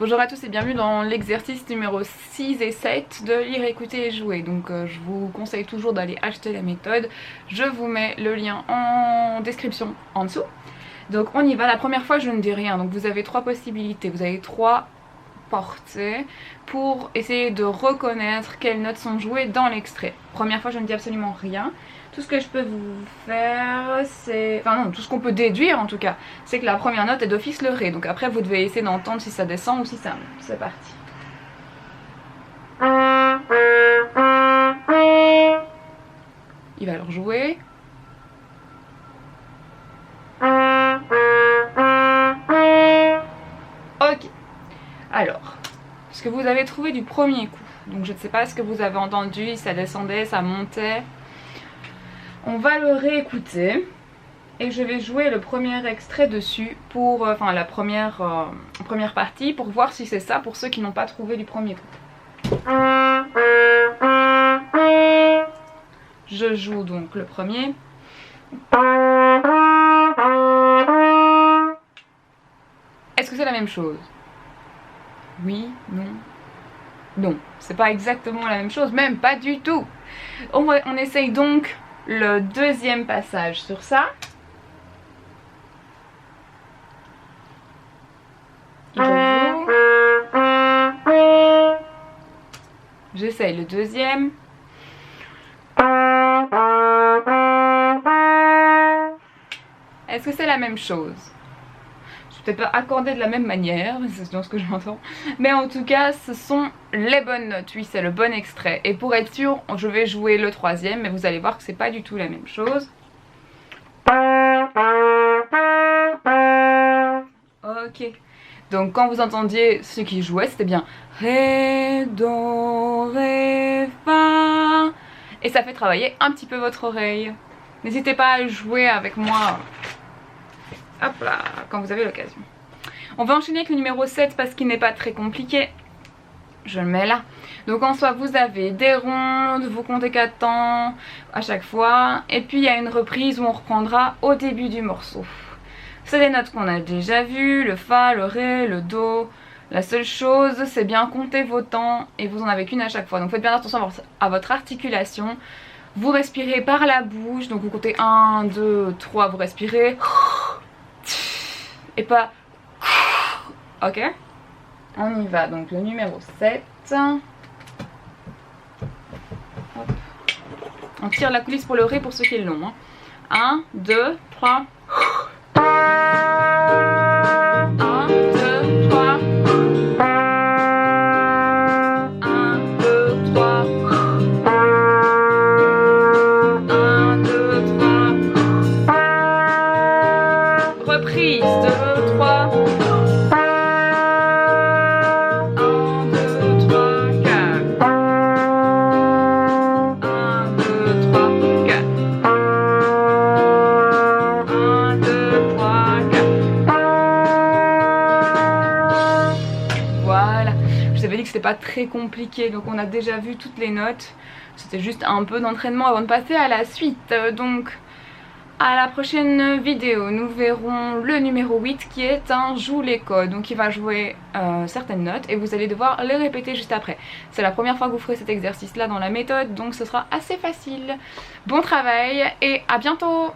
Bonjour à tous et bienvenue dans l'exercice numéro 6 et 7 de lire, écouter et jouer. Donc je vous conseille toujours d'aller acheter la méthode. Je vous mets le lien en description en dessous. Donc on y va. La première fois je ne dis rien. Donc vous avez trois possibilités. Vous avez trois portées pour essayer de reconnaître quelles notes sont jouées dans l'extrait. Première fois je ne dis absolument rien. Tout ce que je peux vous faire, c'est... Enfin non, tout ce qu'on peut déduire en tout cas, c'est que la première note est d'office le Ré. Donc après vous devez essayer d'entendre si ça descend ou si ça monte. C'est parti. Il va alors jouer. Ok. Alors, ce que vous avez trouvé du premier coup. Donc je ne sais pas ce que vous avez entendu, si ça descendait, ça montait. On va le réécouter et je vais jouer le premier extrait dessus pour, enfin la première partie pour voir si c'est ça pour ceux qui n'ont pas trouvé du premier coup. Je joue donc le premier. Est-ce que c'est la même chose? Oui, non. Non, c'est pas exactement la même chose, même pas du tout. On essaye donc le deuxième passage sur ça. Il rejoue. J'essaye le deuxième. Est-ce que c'est la même chose? Je vais peut-être pas accorder de la même manière, mais c'est dans ce que j'entends. Mais en tout cas, ce sont les bonnes notes. Oui, c'est le bon extrait. Et pour être sûr, je vais jouer le troisième, mais vous allez voir que c'est pas du tout la même chose. Ok. Donc quand vous entendiez ce qui jouait, c'était bien Ré, Do, Ré, Fa. Et ça fait travailler un petit peu votre oreille. N'hésitez pas à jouer avec moi. Hop là, quand vous avez l'occasion. On va enchaîner avec le numéro 7 parce qu'il n'est pas très compliqué. Je le mets là. Donc en soi vous avez des rondes, vous comptez 4 temps à chaque fois. Et puis il y a une reprise où on reprendra au début du morceau. C'est des notes qu'on a déjà vues, le Fa, le Ré, le Do. La seule chose c'est bien compter vos temps et vous en avez qu'une à chaque fois. Donc faites bien attention à votre articulation. Vous respirez par la bouche, donc vous comptez 1, 2, 3, vous respirez. Et pas... Ok, on y va, donc le numéro 7. Hop. On tire la coulisse pour le Ré pour ceux qui l'ont. 1, 2, 3. 1, 2, 3. 1, 2, 3. 1, 2, 3. Reprise, 2, 3. 1, 2, 3, 4. 1, 2, 3, 4. 1, 2, 3, 4. Voilà. Je vous avais dit que c'était pas très compliqué, donc on a déjà vu toutes les notes. C'était juste un peu d'entraînement avant de passer à la suite. Donc à la prochaine vidéo, nous verrons le numéro 8 qui est un joue les codes. Donc il va jouer certaines notes et vous allez devoir les répéter juste après. C'est la première fois que vous ferez cet exercice là dans la méthode, donc ce sera assez facile. Bon travail et à bientôt!